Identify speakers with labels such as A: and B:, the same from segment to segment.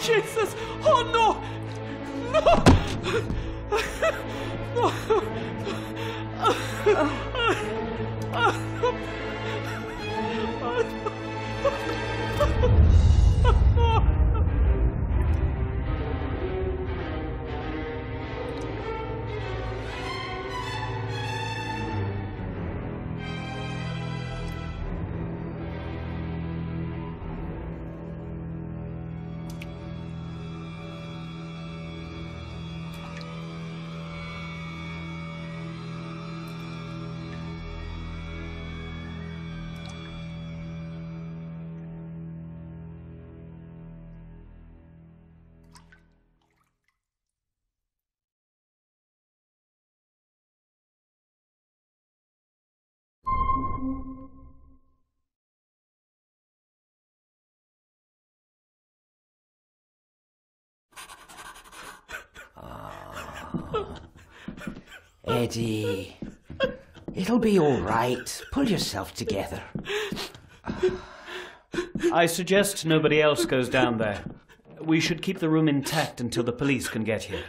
A: Jesus! Oh no!
B: Eddie, it'll be all right. Pull yourself together.
C: I suggest nobody else goes down there. We should keep the room intact until the police can get here.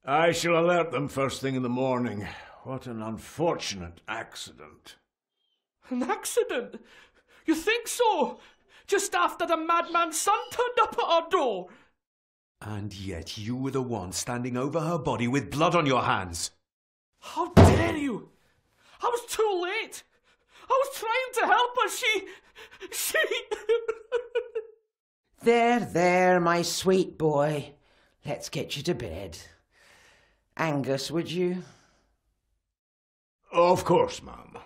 D: I shall alert them first thing in the morning. What an unfortunate accident.
A: An accident? You think so? Just after the madman's son turned up at our door.
E: And yet you were the one standing over her body with blood on your hands.
A: How dare you? I was too late. I was trying to help her. She...
B: There, my sweet boy. Let's get you to bed. Angus, would you?
D: Of course, ma'am.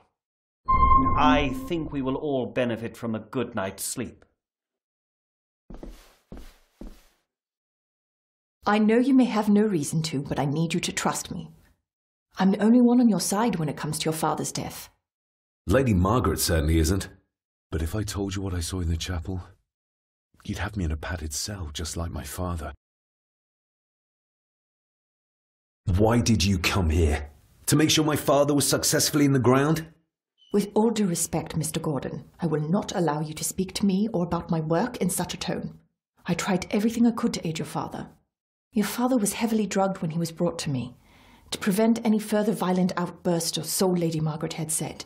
C: I think we will all benefit from a good night's sleep.
F: I know you may have no reason to, but I need you to trust me. I'm the only one on your side when it comes to your father's death.
E: Lady Margaret certainly isn't. But if I told you what I saw in the chapel, you'd have me in a padded cell, just like my father. Why did you come here? To make sure my father was successfully in the ground?
F: With all due respect, Mr. Gordon, I will not allow you to speak to me or about my work in such a tone. I tried everything I could to aid your father. Your father was heavily drugged when he was brought to me, to prevent any further violent outburst, or so Lady Margaret had said.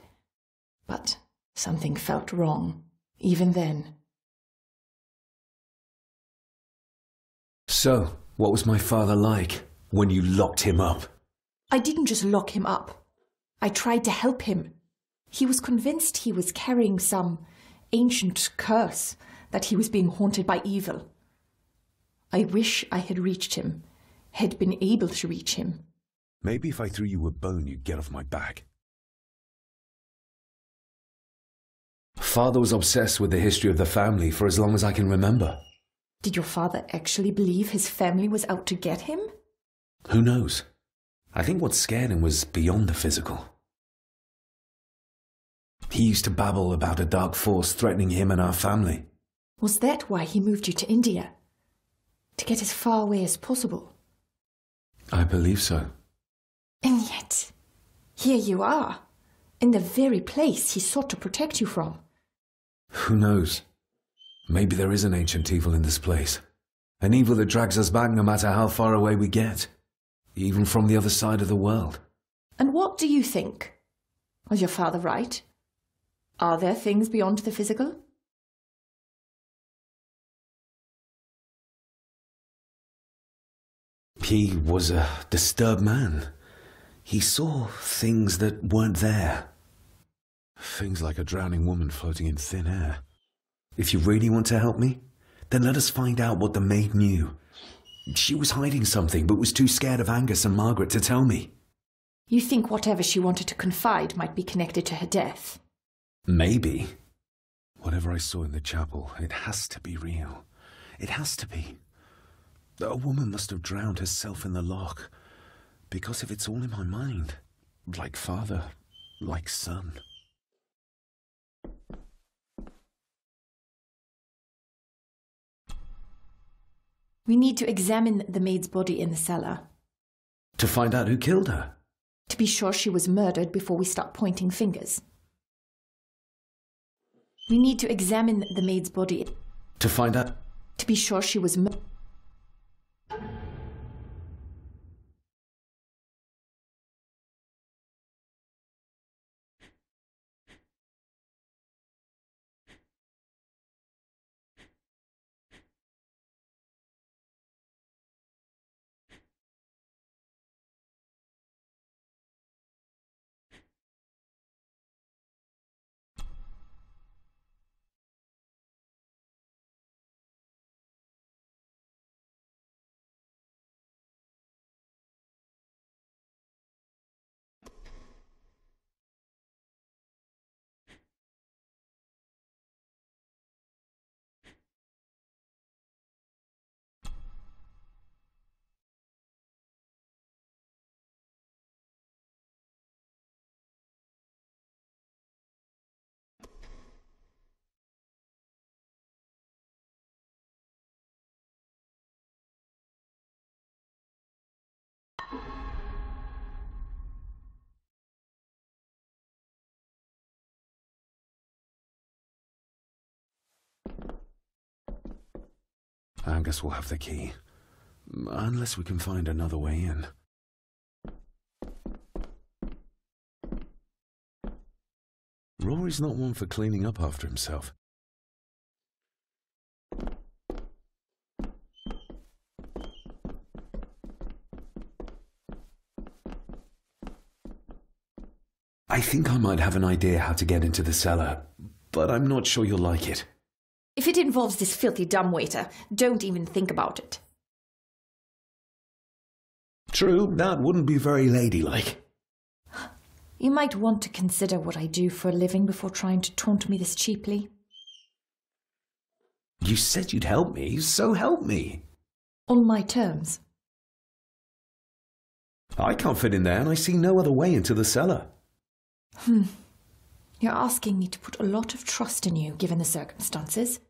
F: But something felt wrong, even then.
E: So, what was my father like when you locked him up?
F: I didn't just lock him up. I tried to help him. He was convinced he was carrying some ancient curse, that he was being haunted by evil. I wish I had reached him, had been able to reach him.
E: Maybe if I threw you a bone, you'd get off my back. Father was obsessed with the history of the family for as long as I can remember.
F: Did your father actually believe his family was out to get him?
E: Who knows? I think what scared him was beyond the physical. He used to babble about a dark force threatening him and our family.
F: Was that why he moved you to India? To get as far away as possible?
E: I believe so.
F: And yet, here you are, in the very place he sought to protect you from.
E: Who knows? Maybe there is an ancient evil in this place. An evil that drags us back no matter how far away we get. Even from the other side of the world.
F: And what do you think? Was your father right? Are there things beyond the physical?
E: He was a disturbed man. He saw things that weren't there. Things like a drowning woman floating in thin air. If you really want to help me, then let us find out what the maid knew. She was hiding something, but was too scared of Angus and Margaret to tell me.
F: You think whatever she wanted to confide might be connected to her death?
E: Maybe. Whatever I saw in the chapel, it has to be real. It has to be. A woman must have drowned herself in the loch. Because if it's all in my mind, like father, like son.
F: We need to examine the maid's body in the cellar.
E: To find out who killed her?
F: To be sure she was murdered before we start pointing fingers. We need to examine the maid's body.
E: To find out?
F: To be sure she was murdered.
E: Angus will have the key. Unless we can find another way in. Rory's not one for cleaning up after himself. I think I might have an idea how to get into the cellar, but I'm not sure you'll like it.
F: If it involves this filthy dumbwaiter, don't even think about it.
E: True, that wouldn't be very ladylike.
F: You might want to consider what I do for a living before trying to taunt me this cheaply.
E: You said you'd help me, so help me.
F: On my terms.
E: I can't fit in there, and I see no other way into the cellar.
F: You're asking me to put a lot of trust in you, given the circumstances.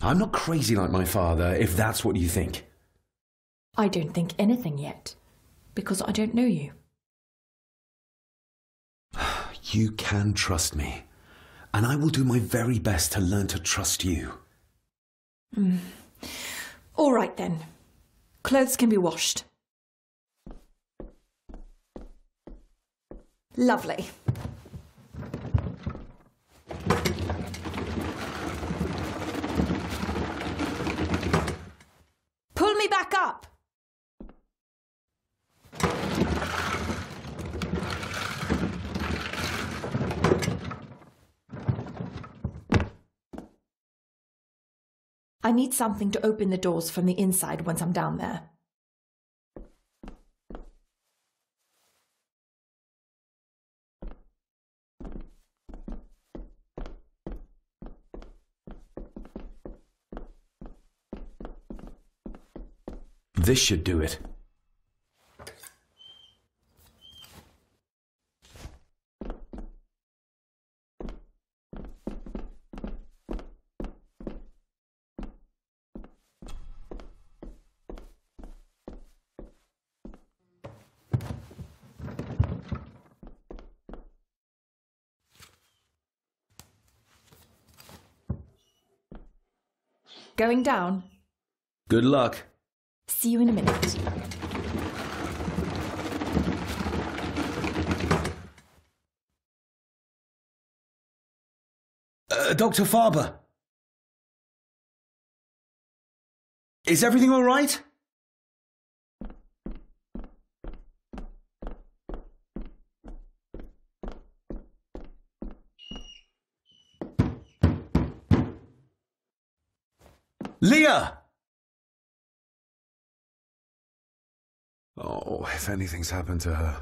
E: I'm not crazy like my father, if that's what you think.
F: I don't think anything yet, because I don't know you.
E: You can trust me, and I will do my very best to learn to trust you.
F: All right then. Clothes can be washed. Lovely. Pull me back up! I need something to open the doors from the inside once I'm down there.
E: This should do it.
F: Going down?
E: Good luck.
F: See you in a minute.
E: Dr. Farber. Is everything all right? Leah! Oh, if anything's happened to her.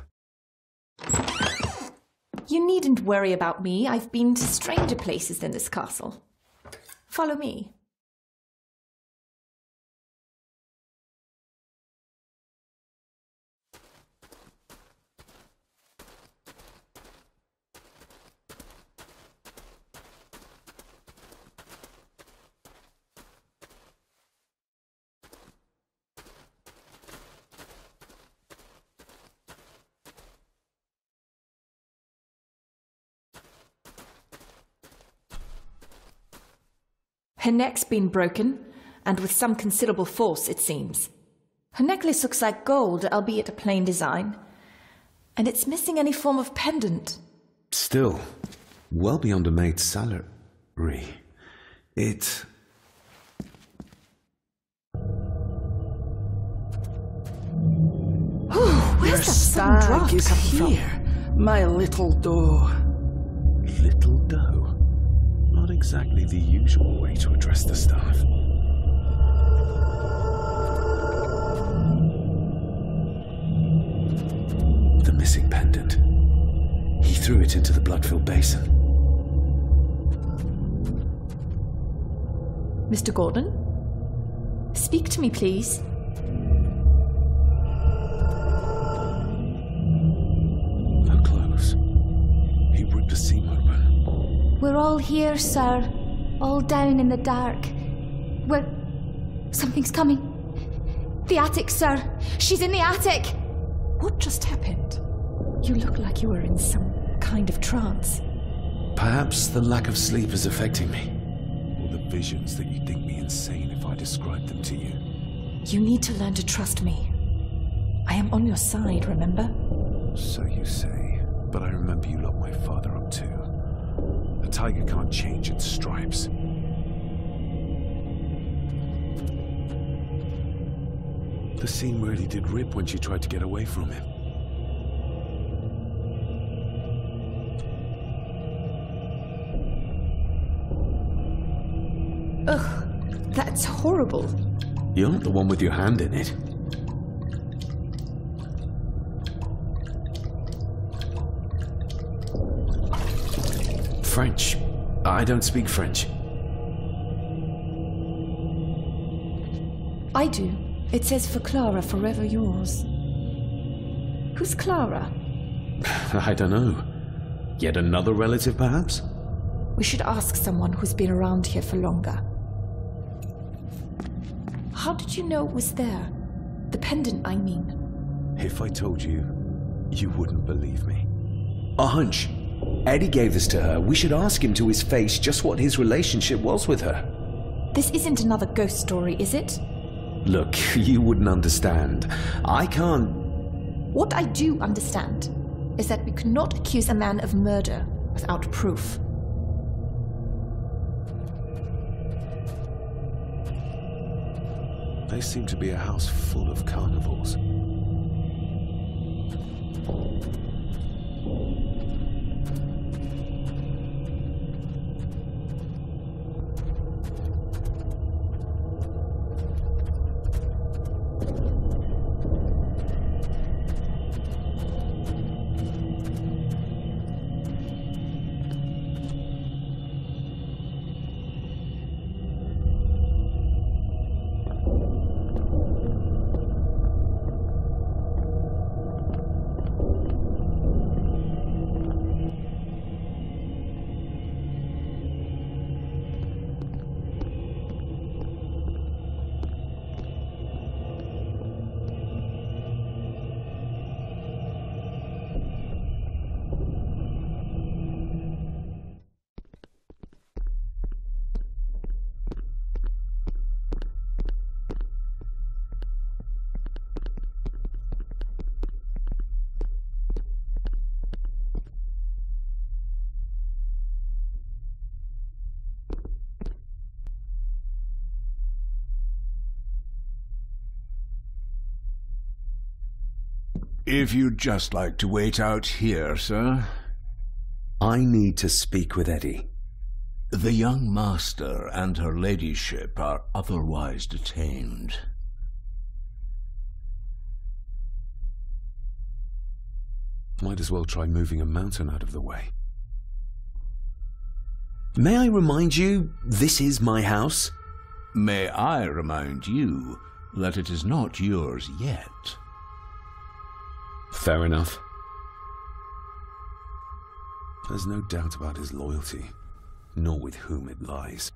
F: You needn't worry about me. I've been to stranger places than this castle. Follow me. Her neck's been broken, and with some considerable force, it seems. Her necklace looks like gold, albeit a plain design, and it's missing any form of pendant.
E: Still, well beyond a maid's salary. It...
F: Where's that sudden draught
A: is
F: coming
A: here, my little doe.
E: Little doe. Not exactly the usual way to address the staff. The missing pendant. He threw it into the blood-filled basin.
F: Mr. Gordon? Speak to me, please.
E: Her clothes. He ripped a seam open.
G: We're all here, sir. All down in the dark. Something's coming. The attic, sir. She's in the attic.
F: What just happened? You look like you were in some kind of trance.
E: Perhaps the lack of sleep is affecting me. all the visions that you'd think me insane if I described them to you.
F: You need to learn to trust me. I am on your side, remember?
E: So you say, but I remember you locked my father up too. A tiger can't change its stripes. The scene really did rip when she tried to get away from him.
F: Ugh, that's horrible.
E: You're not the one with your hand in it. French. I don't speak French.
F: I do. It says for Clara, forever yours. Who's Clara?
E: I don't know. Yet another relative, perhaps?
F: We should ask someone who's been around here for longer. How did you know it was there? The pendant, I mean.
E: If I told you, you wouldn't believe me. A hunch. Eddie gave this to her. We should ask him to his face just what his relationship was with her.
F: This isn't another ghost story, is it?
E: Look, you wouldn't understand. I can't...
F: What I do understand is that we cannot accuse a man of murder without proof.
E: They seem to be a house full of carnivals.
D: If you'd just like to wait out here, sir.
E: I need to speak with Eddie.
D: The young master and her ladyship are otherwise detained.
E: Might as well try moving a mountain out of the way. May I remind you, this is my house?
D: May I remind you that it is not yours yet.
E: Fair enough. There's no doubt about his loyalty, nor with whom it lies.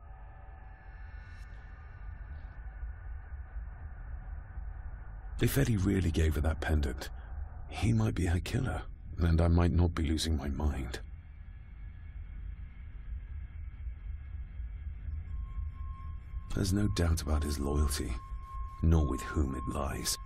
E: If Eddie really gave her that pendant, he might be her killer, and I might not be losing my mind. There's no doubt about his loyalty, nor with whom it lies.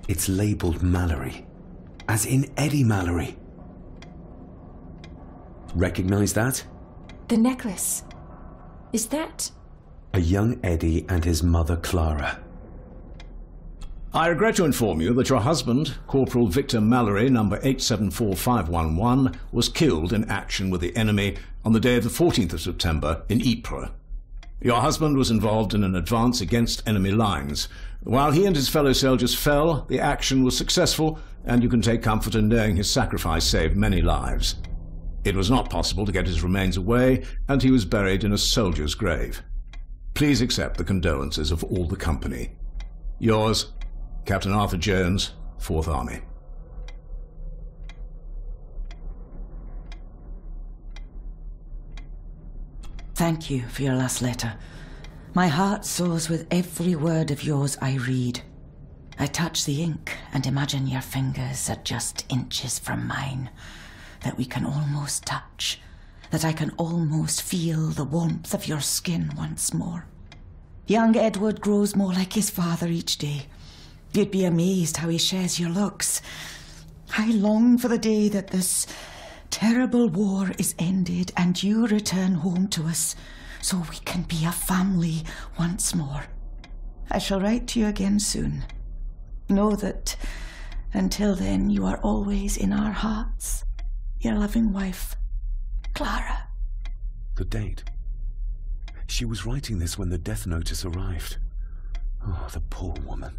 E: It's labeled Mallory, as in Eddie Mallory. Recognize that?
F: The necklace. Is that...
E: A young Eddie and his mother Clara.
D: I regret to inform you that your husband, Corporal Victor Mallory, number 874511, was killed in action with the enemy on the day of the 14th of September in Ypres. Your husband was involved in an advance against enemy lines. While he and his fellow soldiers fell, the action was successful, and you can take comfort in knowing his sacrifice saved many lives. It was not possible to get his remains away, and he was buried in a soldier's grave. Please accept the condolences of all the company. Yours, Captain Arthur Jones, 4th Army.
B: Thank you for your last letter. My heart soars with every word of yours I read. I touch the ink and imagine your fingers are just inches from mine, that we can almost touch, that I can almost feel the warmth of your skin once more. Young Edward grows more like his father each day. You'd be amazed how he shares your looks. I long for the day that this terrible war is ended and you return home to us so we can be a family once more. I shall write to you again soon. Know that until then you are always in our hearts. Your loving wife, Clara.
E: The date. She was writing this when the death notice arrived. Oh, the poor woman.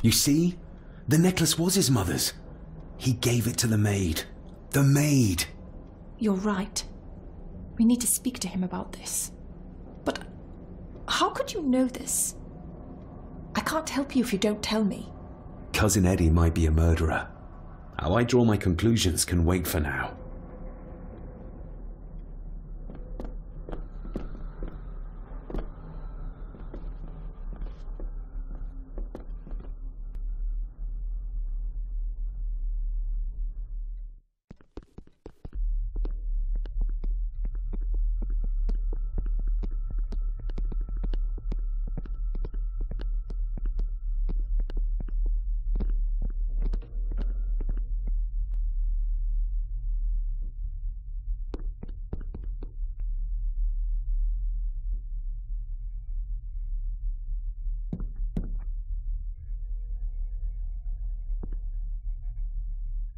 E: You see? The necklace was his mother's. He gave it to the maid. The maid!
F: You're right. We need to speak to him about this. But how could you know this? I can't help you if you don't tell me.
E: Cousin Eddie might be a murderer. How I draw my conclusions can wait for now.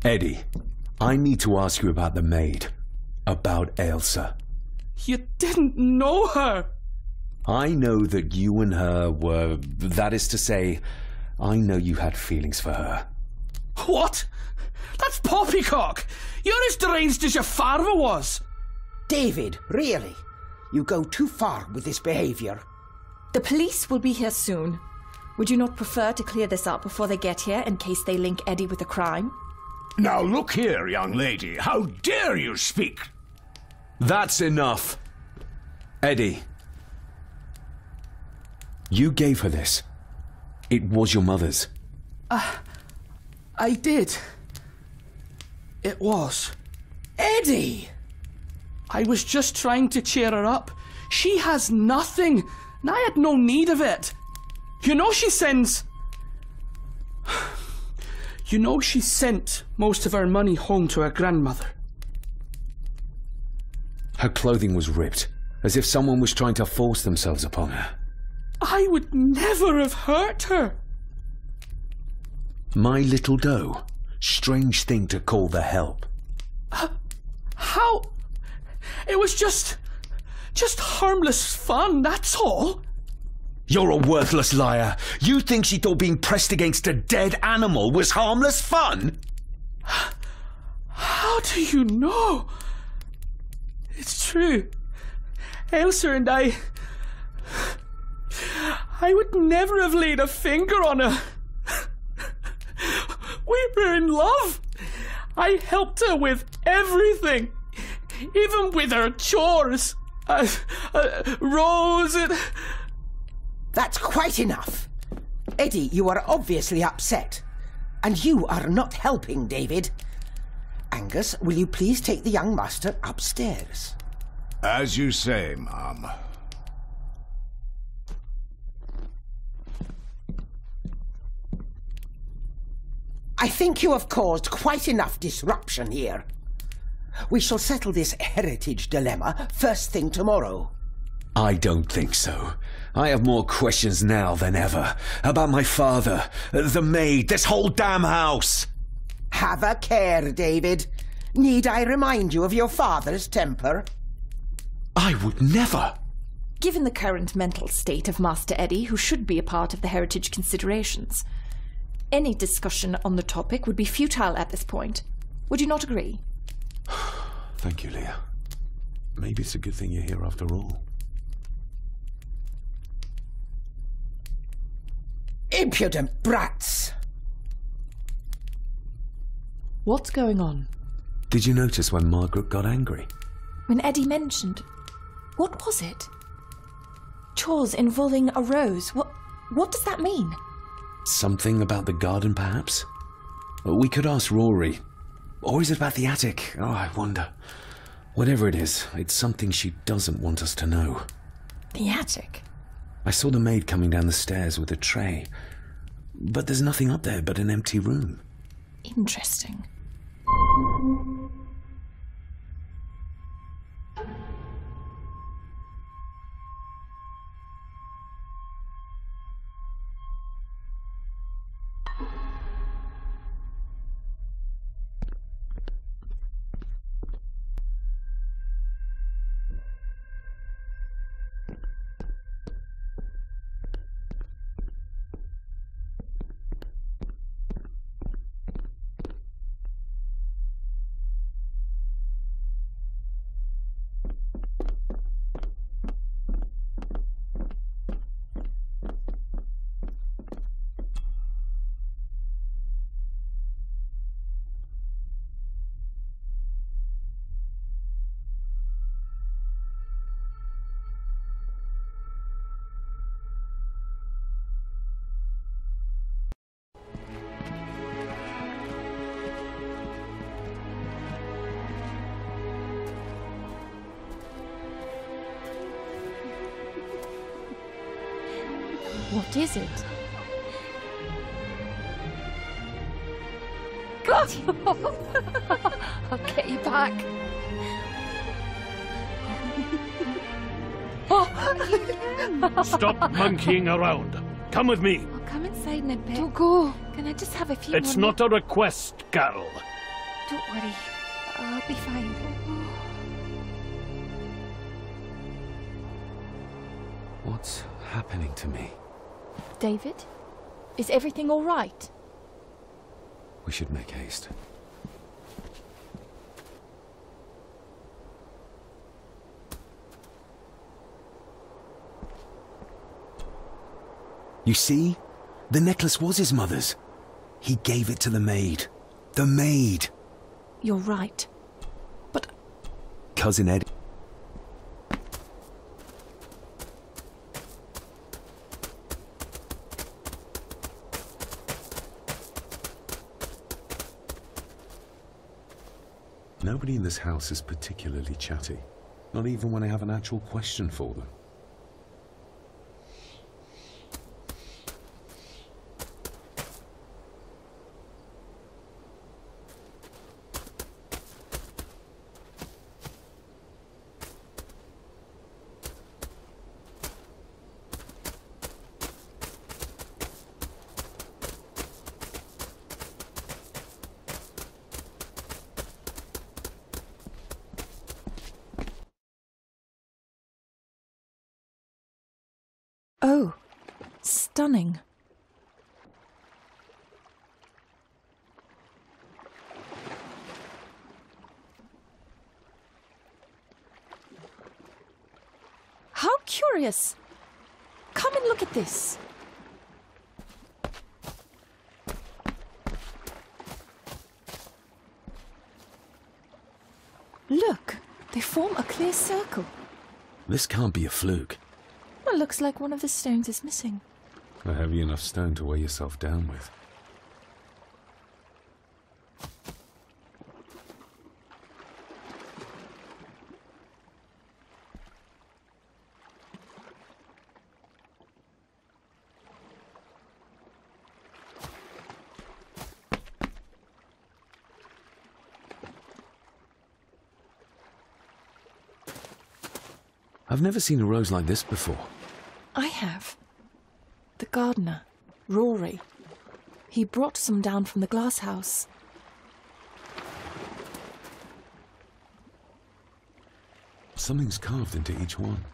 E: Eddie, I need to ask you about the maid. About Ailsa.
A: You didn't know her!
E: I know that you and her were... That is to say, I know you had feelings for her.
A: What? That's poppycock! You're as deranged as your father was!
B: David, really? You go too far with this behaviour.
F: The police will be here soon. Would you not prefer to clear this up before they get here in case they link Eddie with a crime?
D: Now look here, young lady. How dare you speak?
E: That's enough. Eddie. You gave her this. It was your mother's.
A: I did. It was.
B: Eddie!
A: I was just trying to cheer her up. She has nothing, and I had no need of it. You know she sends... You know she sent most of her money home to her grandmother.
E: Her clothing was ripped, as if someone was trying to force themselves upon her.
A: I would never have hurt her.
E: My little doe. Strange thing to call the help.
A: How? It was just harmless fun, that's all.
E: You're a worthless liar. You think she thought being pressed against a dead animal was harmless fun?
A: How do you know? It's true. Ailsa and I would never have laid a finger on her. We were in love. I helped her with everything, even with her chores. Rose and...
B: That's quite enough. Eddie, you are obviously upset. And you are not helping, David. Angus, will you please take the young master upstairs?
D: As you say, Mum.
B: I think you have caused quite enough disruption here. We shall settle this heritage dilemma first thing tomorrow.
E: I don't think so. I have more questions now than ever. About my father, the maid, this whole damn house!
H: Have a care, David. Need I remind you of your father's temper?
E: I would never!
F: Given the current mental state of Master Eddie, who should be a part of the heritage considerations, any discussion on the topic would be futile at this point. Would you not agree?
E: Thank you, Leah. Maybe it's a good thing you're here after all.
H: Impudent brats!
F: What's going on?
E: Did you notice when Margaret got angry?
F: When Eddie mentioned... What was it? Chores involving a rose. What does that mean?
E: Something about the garden, perhaps? We could ask Rory. Or is it about the attic? Oh, I wonder. Whatever it is, it's something she doesn't want us to know.
F: The attic?
E: I saw the maid coming down the stairs with a tray. But there's nothing up there but an empty room.
F: Interesting.
G: What is it? I'll get you back.
I: Stop monkeying around. Come with me.
G: I'll come inside in a bit. Don't go. Can I just have a few
I: It's
G: more
I: not a request, Carol.
G: Don't worry. I'll be fine.
E: What's happening to me?
G: David? Is everything all right?
E: We should make haste. You see? The necklace was his mother's. He gave it to the maid. The maid!
F: You're right. But...
E: Cousin Eddie. Nobody in this house is particularly chatty. Not even when I have an actual question for them.
F: Oh, stunning. How curious. Come and look at this. Look, they form a clear circle.
E: This can't be a fluke.
F: Well, looks like one of the stones is missing.
E: A heavy enough stone to weigh yourself down with. I've never seen a rose like this before.
F: I have. The gardener, Rory. He brought some down from the glass house.
E: Something's carved into each one.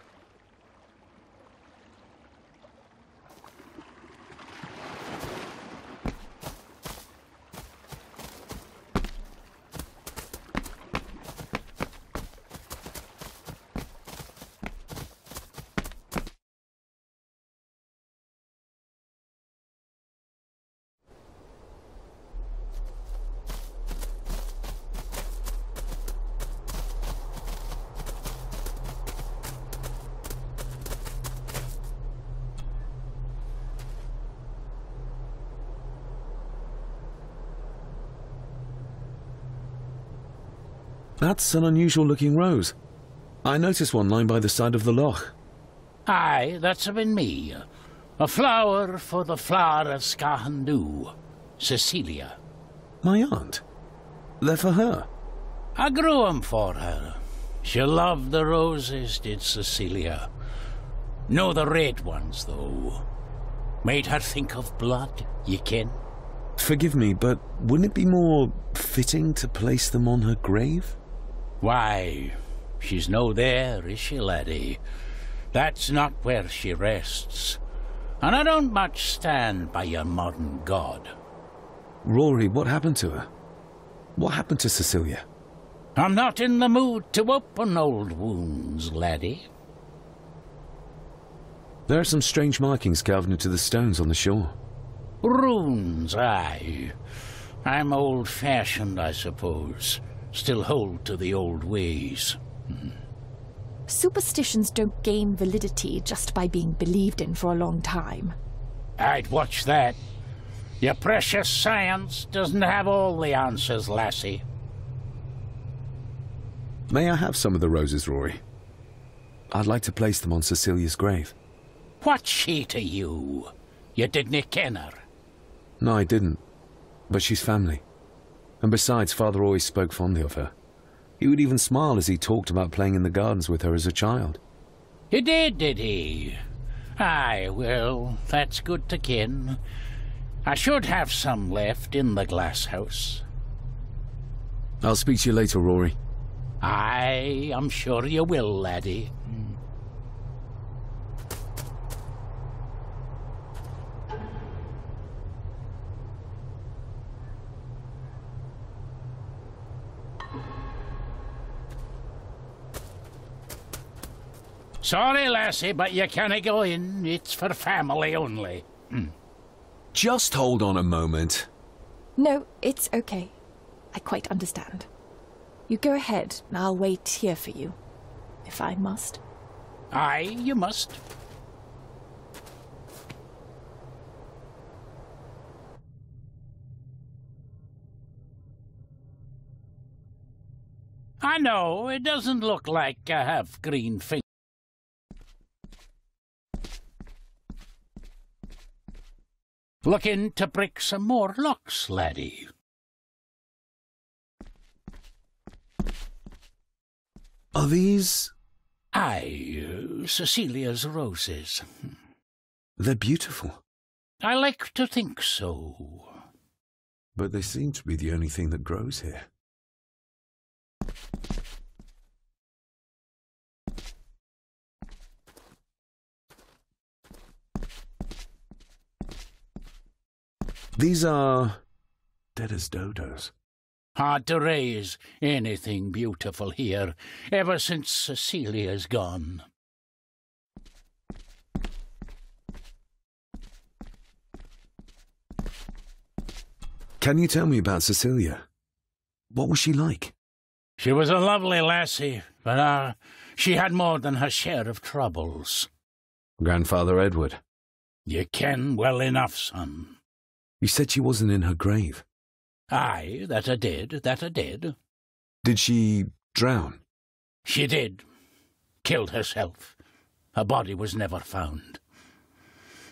E: That's an unusual-looking rose. I noticed one lying by the side of the loch.
I: Aye, that's been me. A flower for the flower of Scahandoo, Cecilia.
E: My aunt? They're for her?
I: I grew 'em for her. She loved the roses, did Cecilia. No the red ones, though. Made her think of blood, ye ken.
E: Forgive me, but wouldn't it be more fitting to place them on her grave?
I: Why, she's no there, is she, laddie? That's not where she rests. And I don't much stand by your modern god.
E: Rory, what happened to her? What happened to Cecilia?
I: I'm not in the mood to open old wounds, laddie.
E: There are some strange markings carved into the stones on the shore.
I: Runes, aye. I'm old-fashioned, I suppose. Still hold to the old ways.
F: Superstitions don't gain validity just by being believed in for a long time.
I: I'd watch that. Your precious science doesn't have all the answers, lassie.
E: May I have some of the roses, Rory? I'd like to place them on Cecilia's grave.
I: What's she to you? You didn't ken her.
E: No, I didn't. But she's family. And besides, Father always spoke fondly of her. He would even smile as he talked about playing in the gardens with her as a child.
I: He did he? Aye, well, that's good to ken. I should have some left in the glass house.
E: I'll speak to you later, Rory.
I: Aye, I'm sure you will, laddie. Sorry, lassie, but you can't go in. It's for family only.
E: Just hold on a moment.
F: No, it's okay. I quite understand. You go ahead, and I'll wait here for you, if I must.
I: Aye, you must. I know, it doesn't look like I have green fingers. Looking to break some more locks, laddie.
E: Are these...
I: Aye, Cecilia's roses.
E: They're beautiful.
I: I like to think so.
E: But they seem to be the only thing that grows here. These are dead as dodos.
I: Hard to raise anything beautiful here, ever since Cecilia's gone.
E: Can you tell me about Cecilia? What was she like?
I: She was a lovely lassie, but she had more than her share of troubles.
E: Grandfather Edward.
I: You ken well enough, son.
E: You said she wasn't in her grave.
I: Aye, that I did.
E: Did she drown?
I: She did. Killed herself. Her body was never found.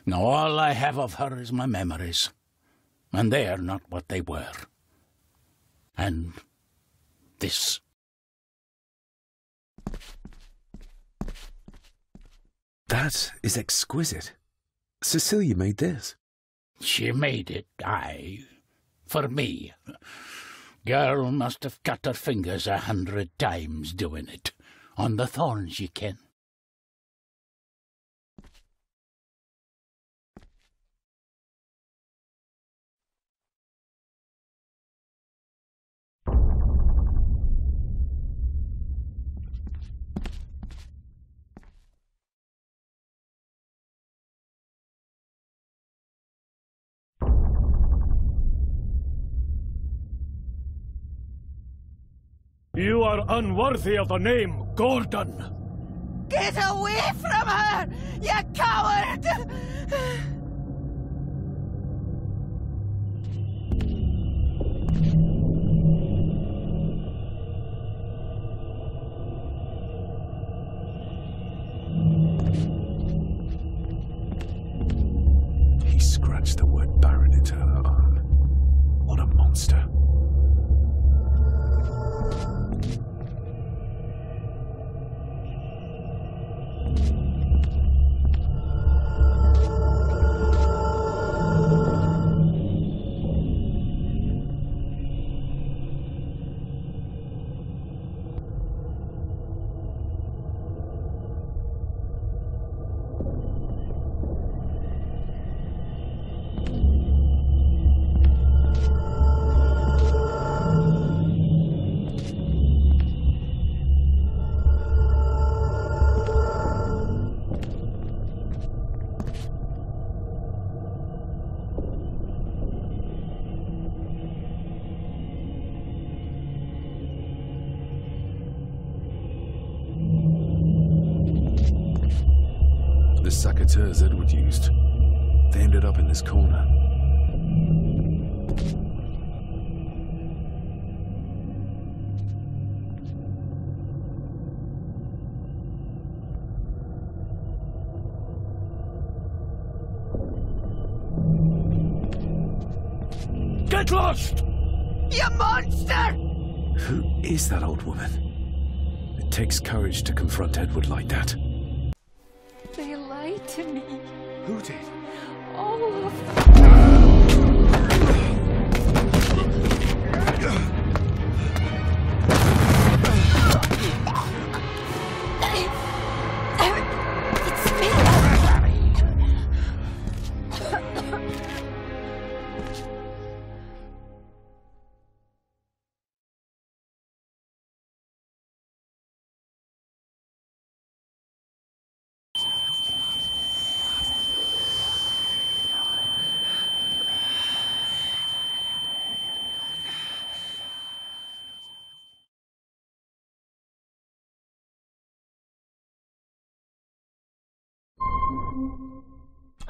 I: Now all I have of her is my memories, and they're not what they were. And this.
E: That is exquisite. Cecilia made this.
I: She made it, aye, for me. Girl must have cut her fingers 100 times doing it. On the thorns, ye ken.
J: You are unworthy of the name Gordon.
H: Get away from her, you coward!
E: He scratched the word Baron into her arm. What a monster. The saboteurs Edward used. They ended up in this corner.
J: Get lost!
H: You monster!
E: Who is that old woman? It takes courage to confront Edward like that.
G: They lied to me.
J: Who did?
G: All of them. It's me.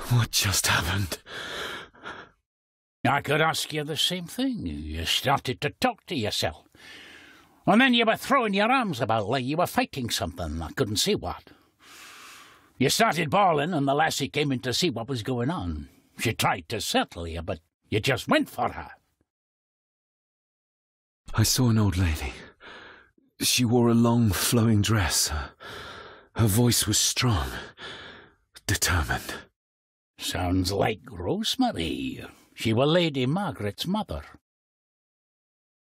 E: What just happened?
I: I could ask you the same thing. You started to talk to yourself. And then you were throwing your arms about like you were fighting something. I couldn't see what. You started bawling and the lassie came in to see what was going on. She tried to settle you, but you just went for her.
E: I saw an old lady. She wore a long, flowing dress. Her voice was strong, determined.
I: Sounds like Rosemary. She was Lady Margaret's mother.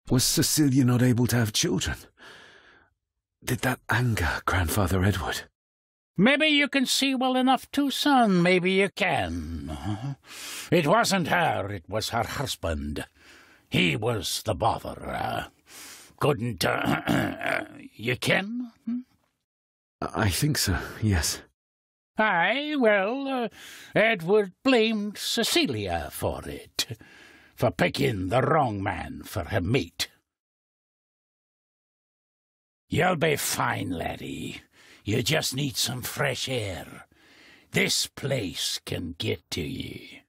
E: Was Cecilia not able to have children? Did that anger Grandfather Edward?
I: Maybe you can see well enough too, son. Maybe you can. It wasn't her, it was her husband. He was the bother. Couldn't, you ken?
E: I think so, yes.
I: Aye, well, Edward blamed Cecilia for it, for picking the wrong man for her mate. You'll be fine, laddie. You just need some fresh air. This place can get to ye.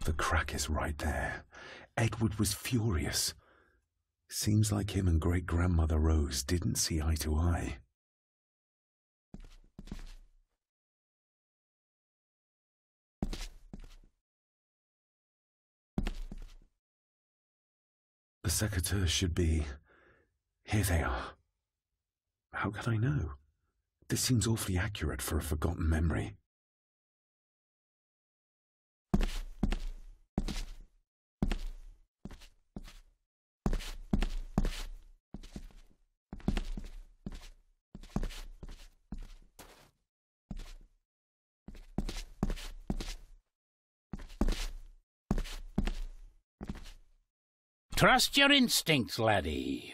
E: The crack is right there. Edward was furious. Seems like him and great-grandmother Rose didn't see eye to eye. The secateurs should be... Here they are. How could I know? This seems awfully accurate for a forgotten memory.
I: Trust your instincts, laddie.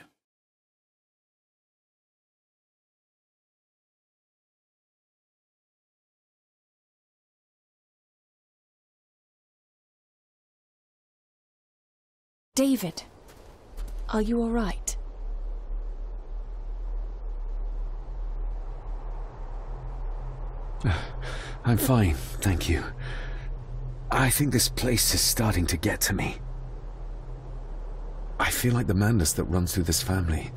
F: David, are you all right?
E: I'm fine, thank you. I think this place is starting to get to me. I feel like the madness that runs through this family,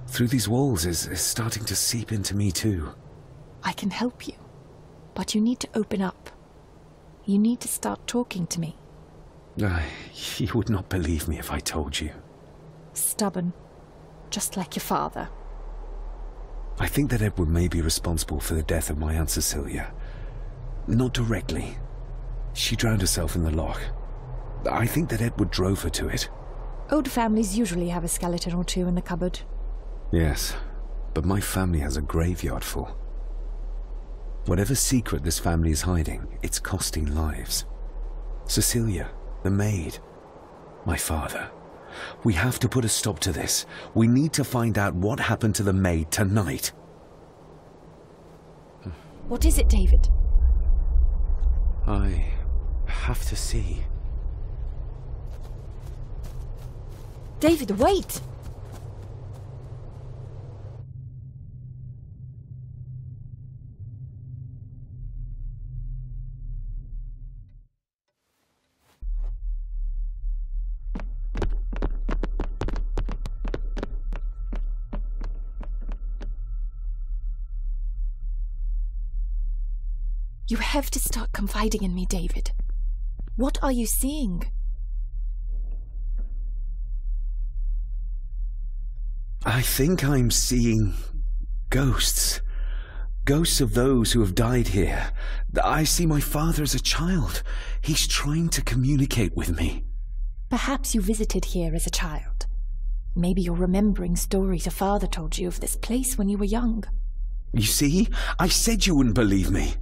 E: through these walls, is starting to seep into me too.
F: I can help you, but you need to open up. You need to start talking to me.
E: You would not believe me if I told you.
F: Stubborn, just like your father.
E: I think that Edward may be responsible for the death of my Aunt Cecilia. Not directly. She drowned herself in the loch. I think that Edward drove her to it.
F: Old families usually have a skeleton or two in the cupboard.
E: Yes, but my family has a graveyard full. Whatever secret this family is hiding, it's costing lives. Cecilia, the maid, my father. We have to put a stop to this. We need to find out what happened to the maid tonight.
F: What is it, David?
E: I have to see.
F: David, wait! You have to start confiding in me, David. What are you seeing?
E: I think I'm seeing ghosts. Ghosts of those who have died here. I see my father as a child. He's trying to communicate with me.
F: Perhaps you visited here as a child. Maybe you're remembering stories your father told you of this place when you were young.
E: You see? I said you wouldn't believe me.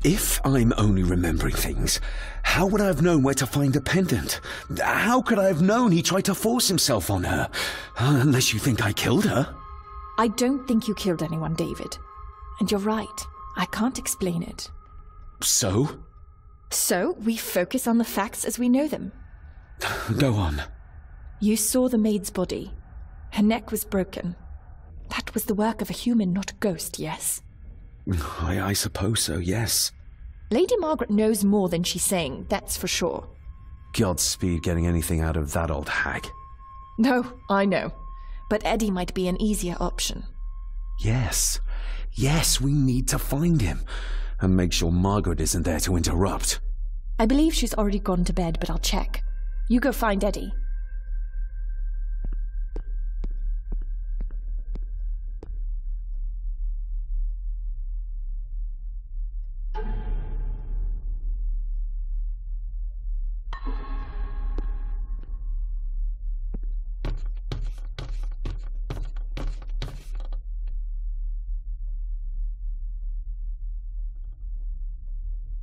E: If I'm only remembering things, how would I have known where to find a pendant? How could I have known he tried to force himself on her? Unless you think I killed her.
F: I don't think you killed anyone, David. And you're right. I can't explain it.
E: So?
F: So, we focus on the facts as we know them.
E: Go on.
F: You saw the maid's body. Her neck was broken. That was the work of a human, not a ghost, yes?
E: I suppose so, yes.
F: Lady Margaret knows more than she's saying, that's for sure.
E: Godspeed getting anything out of that old hag.
F: No, I know. But Eddie might be an easier option.
E: Yes. Yes, we need to find him. And make sure Margaret isn't there to interrupt.
F: I believe she's already gone to bed, but I'll check. You go find Eddie.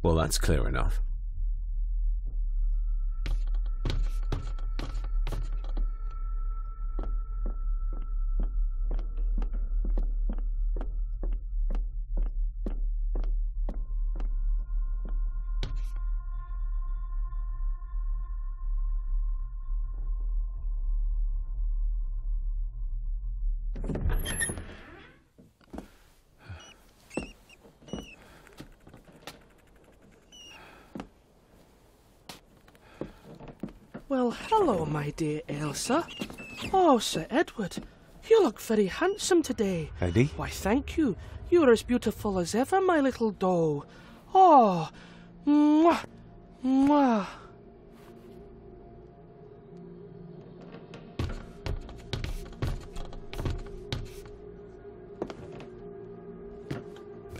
D: Well, that's clear enough.
A: Well, hello, my dear Elsa. Oh, Sir Edward, you look very handsome today.
E: Eddie?
A: Why, thank you. You're as beautiful as ever, my little doll. Oh, mwah, mwah.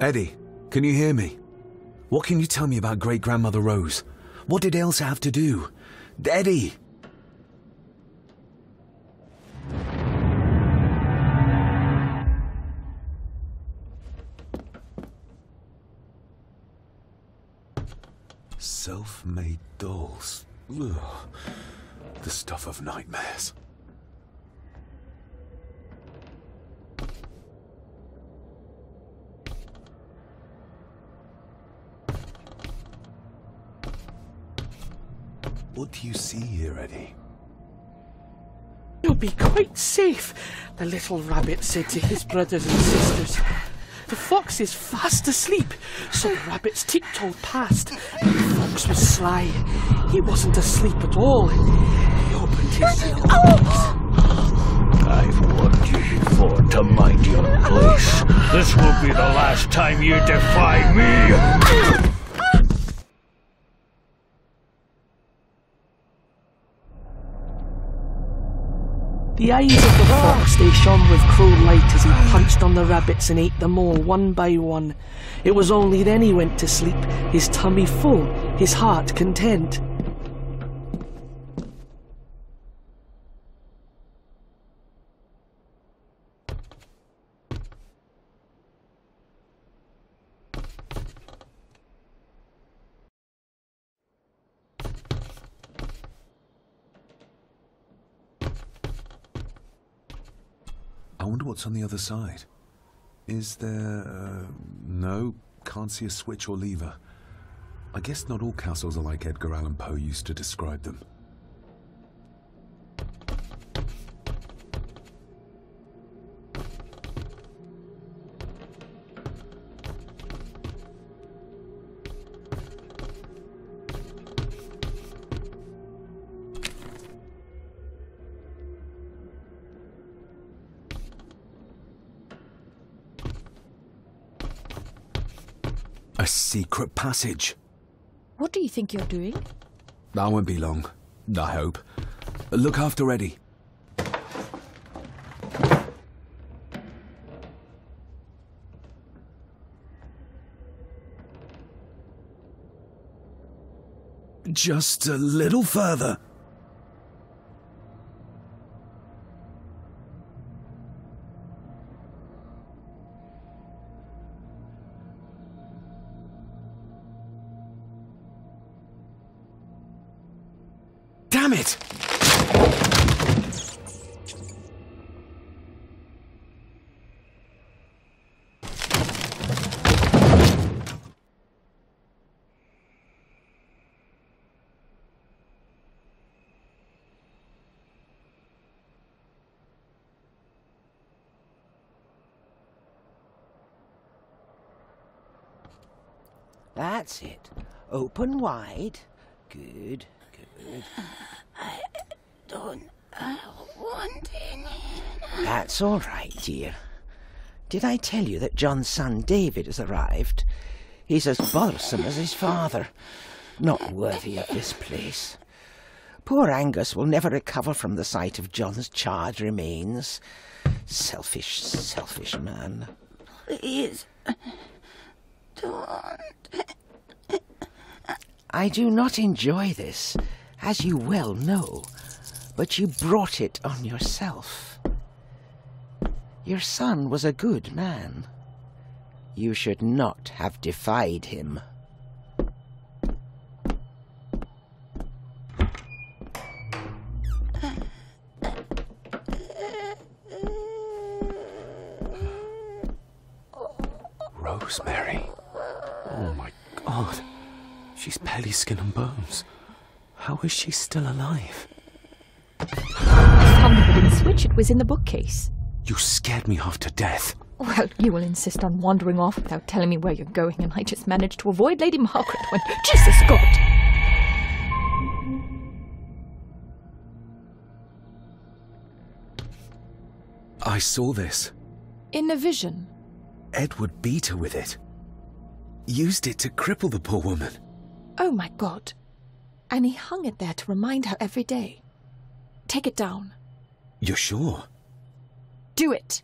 E: Eddie, can you hear me? What can you tell me about great-grandmother Rose? What did Ailsa have to do? Eddie! Self-made dolls. Ugh. The stuff of nightmares. What do you see here, Eddie?
A: You'll be quite safe, the little rabbit said to his brothers and sisters. The fox is fast asleep, so the rabbits tiptoed past, but the fox was sly. He wasn't asleep at all. He opened his yellow eyes.
J: I've warned you before to mind your place. This will be the last time you defy me!
A: The eyes of the fox, they shone with cruel light as he punched on the rabbits and ate them all one by one. It was only then he went to sleep, his tummy full, his heart content.
E: I wonder what's on the other side. Is there... no, can't see a switch or lever. I guess not all castles are like Edgar Allan Poe used to describe them. A secret passage.
G: What do you think you're doing?
E: I won't be long, I hope. Look after Eddie. Just a little further. Damn it!
H: That's it. Open wide. Good, good.
K: I don't want any.
H: That's all right, dear. Did I tell you that John's son David has arrived? He's as bothersome as his father. Not worthy of this place. Poor Angus will never recover from the sight of John's charred remains. Selfish, selfish man.
K: Please, don't.
H: I do not enjoy this, as you well know, but you brought it on yourself. Your son was a good man. You should not have defied him.
E: Rosemary. Oh my God. She's barely skin and bones. How is she still alive?
F: I found the hidden switch. It was in the bookcase.
E: You scared me half to death.
F: Well, you will insist on wandering off without telling me where you're going, and I just managed to avoid Lady Margaret when... Jesus God!
E: I saw this.
F: In a vision?
E: Edward beat her with it. Used it to cripple the poor woman.
F: Oh my God. And he hung it there to remind her every day. Take it down.
E: You're sure?
F: Do it.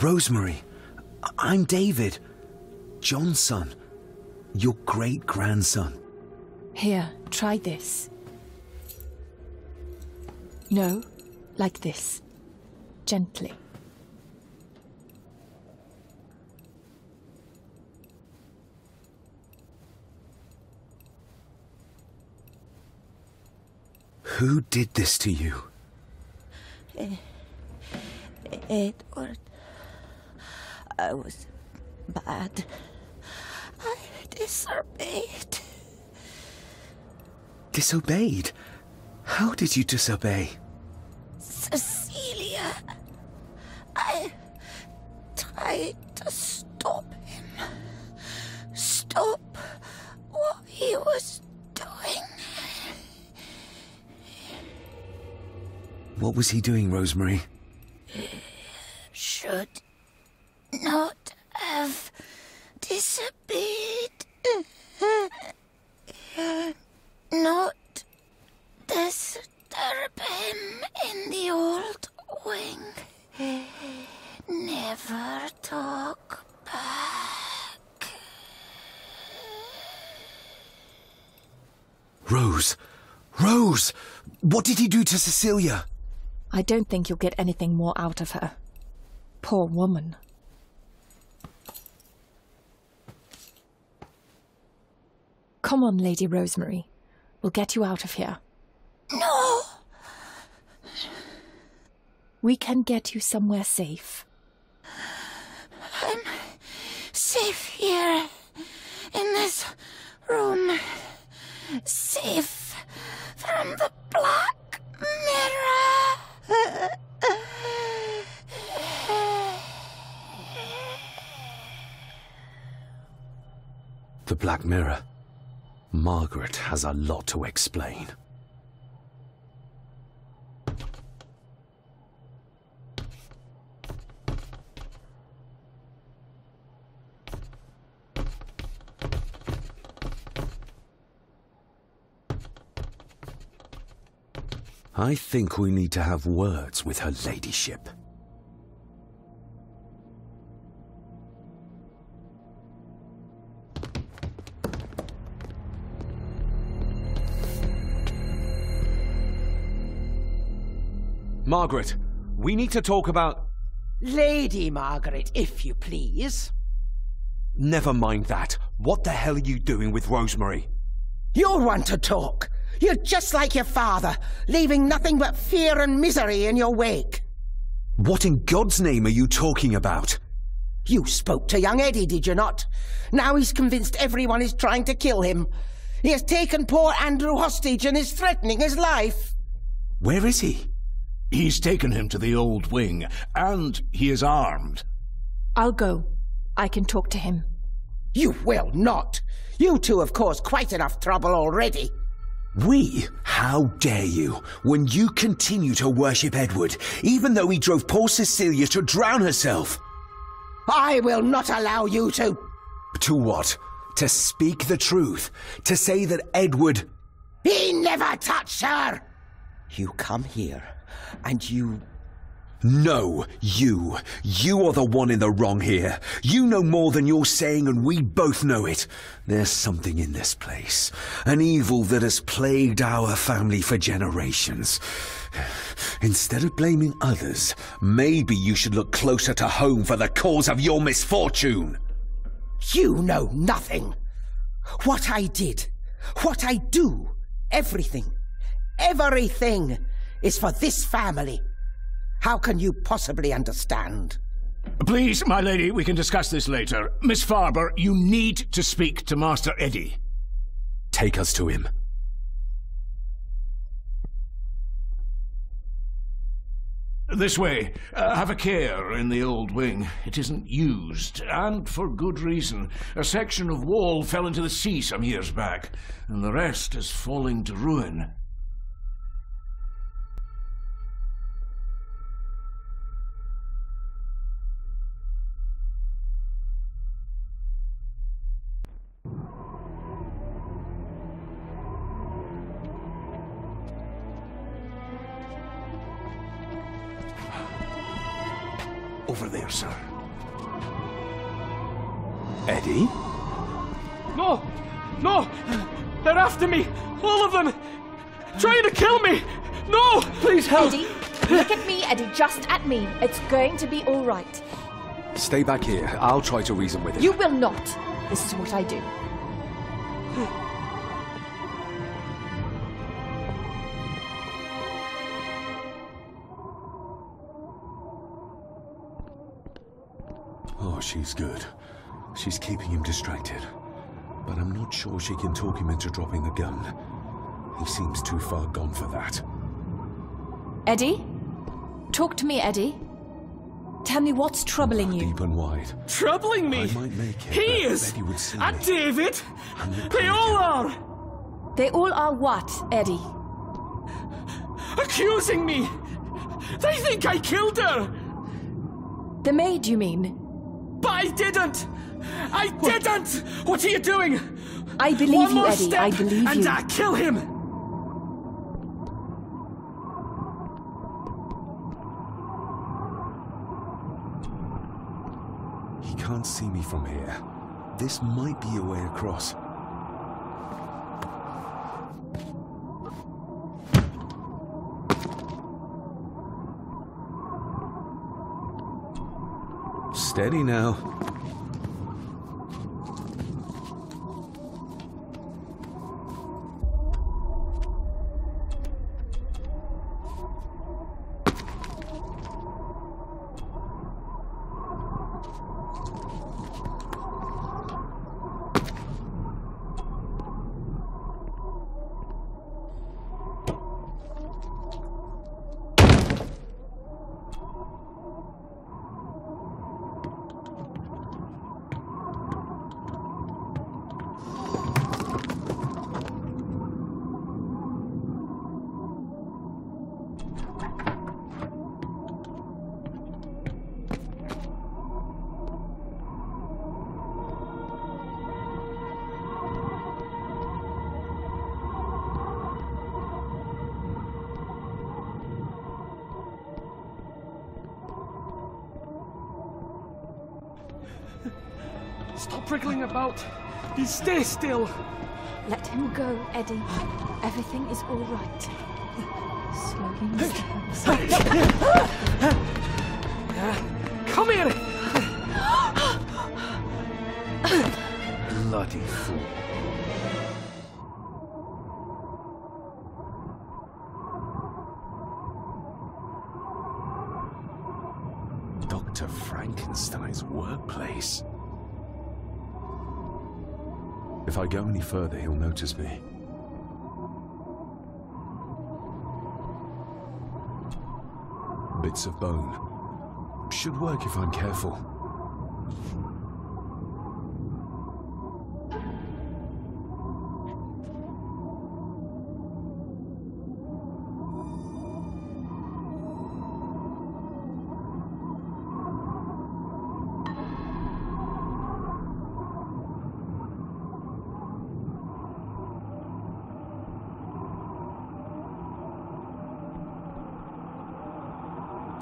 E: Rosemary, I'm David, John's son, your great-grandson.
F: Here, try this. No, like this. Gently.
E: Who did this to you?
K: Edward. I was bad. I disobeyed.
E: Disobeyed? How did you disobey?
K: Cecilia. I tried to stop him. Stop what he was doing.
E: What was he doing, Rosemary?
K: Should not have disobeyed. Not disturb him in the old wing. Never talk back.
E: Rose! Rose! What did he do to Cecilia?
F: I don't think you'll get anything more out of her. Poor woman. Come on, Lady Rosemary. We'll get you out of here.
K: No!
F: We can get you somewhere safe.
K: I'm safe here, in this room. Safe from the Black Mirror.
E: The Black Mirror. Margaret has a lot to explain. I think we need to have words with her ladyship. Margaret, we need to talk about...
H: Lady Margaret, if you please.
E: Never mind that. What the hell are you doing with Rosemary?
H: You're one to talk. You're just like your father, leaving nothing but fear and misery in your wake.
E: What in God's name are you talking about?
H: You spoke to young Eddie, did you not? Now he's convinced everyone is trying to kill him. He has taken poor Andrew hostage and is threatening his life.
E: Where is he?
D: He's taken him to the old wing, and he is armed.
F: I'll go. I can talk to him.
H: You will not. You two have caused quite enough trouble already.
E: We? How dare you, when you continue to worship Edward, even though he drove poor Cecilia to drown herself?
H: I will not allow you to...
E: To what? To speak the truth? To say that Edward...
H: He never touched her! You come here, and you...
E: No, you. You are the one in the wrong here. You know more than you're saying, and we both know it. There's something in this place. An evil that has plagued our family for generations. Instead of blaming others, maybe you should look closer to home for the cause of your misfortune.
H: You know nothing. What I did, what I do, everything is for this family. How can you possibly understand?
D: Please, my lady, we can discuss this later. Miss Farber, you need to speak to Master Eddie.
E: Take us to him.
D: This way. Have a care in the old wing. It isn't used, and for good reason. A section of wall fell into the sea some years back, and the rest is falling to ruin. Over there, sir.
E: Eddie?
A: No! No! They're after me! All of them! Trying to kill me! No! Please help!
F: Eddie, look at me, Eddie, just at me. It's going to be all right.
E: Stay back here. I'll try to reason with him.
F: You will not. This is what I do.
E: Oh, she's good. She's keeping him distracted. But I'm not sure she can talk him into dropping the gun. He seems too far gone for that.
F: Eddie? Talk to me, Eddie. Tell me what's troubling you.
E: Deep and wide.
A: Troubling me?
E: I might make it,
A: He
E: but
A: is!
E: Eddie would see
A: And
E: me.
A: David! They all are!
F: They all are what, Eddie?
A: Accusing me! They think I killed her!
F: The maid, you mean?
A: But I didn't! I didn't! What are you doing?
F: I believe
A: One
F: you,
A: more
F: Eddie.
A: step
F: I believe
A: and
F: you.
A: I kill him!
E: He can't see me from here. This might be a way across. Steady now.
A: Stop wriggling about. Stay still.
F: Let him go, Eddie. Everything is all right. Slowly, Mr. Holmes.
A: Come here!
E: Bloody fool. Dr. Frankenstein's workplace. If I go any further, he'll notice me. Bits of bone. Should work if I'm careful.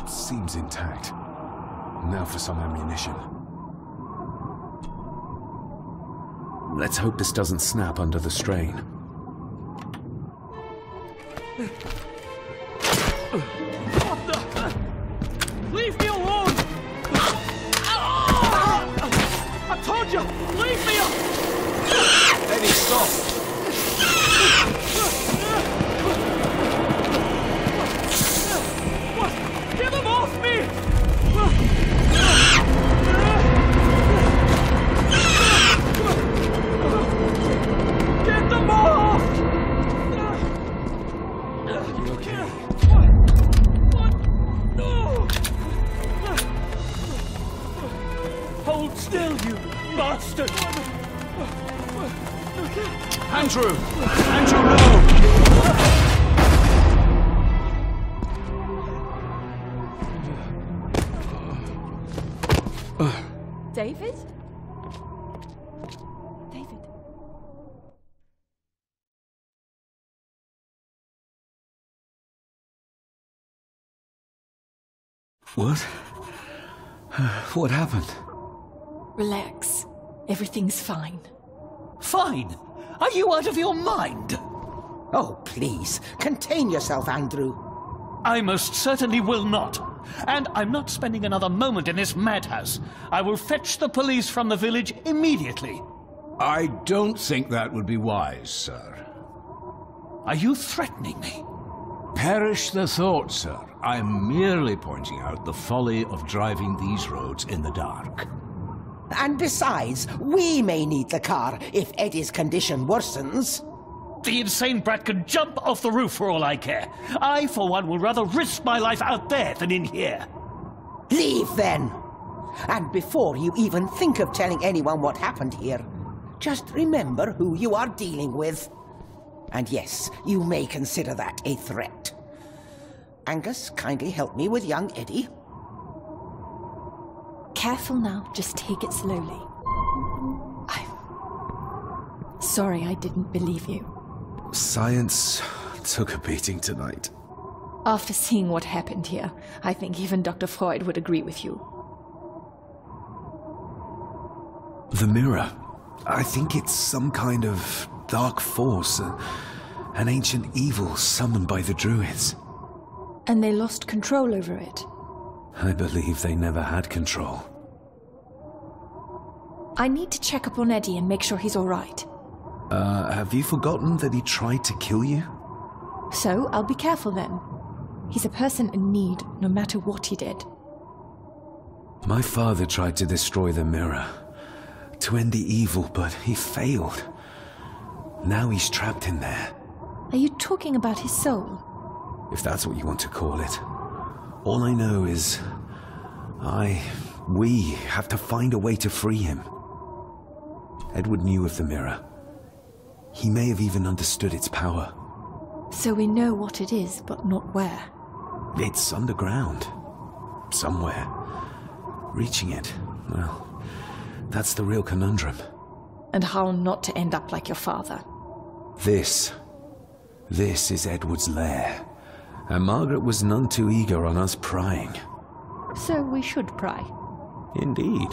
E: Seems intact. Now for some ammunition. Let's hope this doesn't snap under the strain.
A: Leave me alone! I told you! Leave me alone!
E: Eddie, stop!
A: Get them off me! Get them off!
E: You okay?
A: What? No! Hold still, you bastard!
E: Andrew! Andrew, no!
F: David? David?
E: What? What happened?
F: Relax. Everything's fine.
J: Fine? Are you out of your mind?
H: Oh, please, contain yourself, Andrew.
J: I most certainly will not. And I'm not spending another moment in this madhouse. I will fetch the police from the village immediately.
D: I don't think that would be wise, sir.
J: Are you threatening me?
D: Perish the thought, sir. I'm merely pointing out the folly of driving these roads in the dark.
H: And besides, we may need the car if Eddie's condition worsens.
J: The insane brat can jump off the roof for all I care. I, for one, will rather risk my life out there than in here.
H: Leave, then. And before you even think of telling anyone what happened here, just remember who you are dealing with. And yes, you may consider that a threat. Angus, kindly help me with young Eddie.
F: Careful now, just take it slowly. I'm sorry I didn't believe you.
E: Science took a beating tonight.
F: After seeing what happened here, I think even Dr. Freud would agree with you.
E: The mirror. I think it's some kind of dark force, an ancient evil summoned by the Druids.
F: And they lost control over it.
E: I believe they never had control.
F: I need to check up on Eddie and make sure he's all right.
E: Have you forgotten that he tried to kill you?
F: So, I'll be careful then. He's a person in need, no matter what he did.
E: My father tried to destroy the mirror, to end the evil, but he failed. Now he's trapped in there.
F: Are you talking about his soul?
E: If that's what you want to call it. All I know is... we have to find a way to free him. Edward knew of the mirror. He may have even understood its power.
F: So we know what it is, but not where.
E: It's underground. Somewhere. Reaching it, well, that's the real conundrum.
F: And how not to end up like your father.
E: This is Edward's lair. And Margaret was none too eager on us prying.
F: So we should pry.
E: Indeed.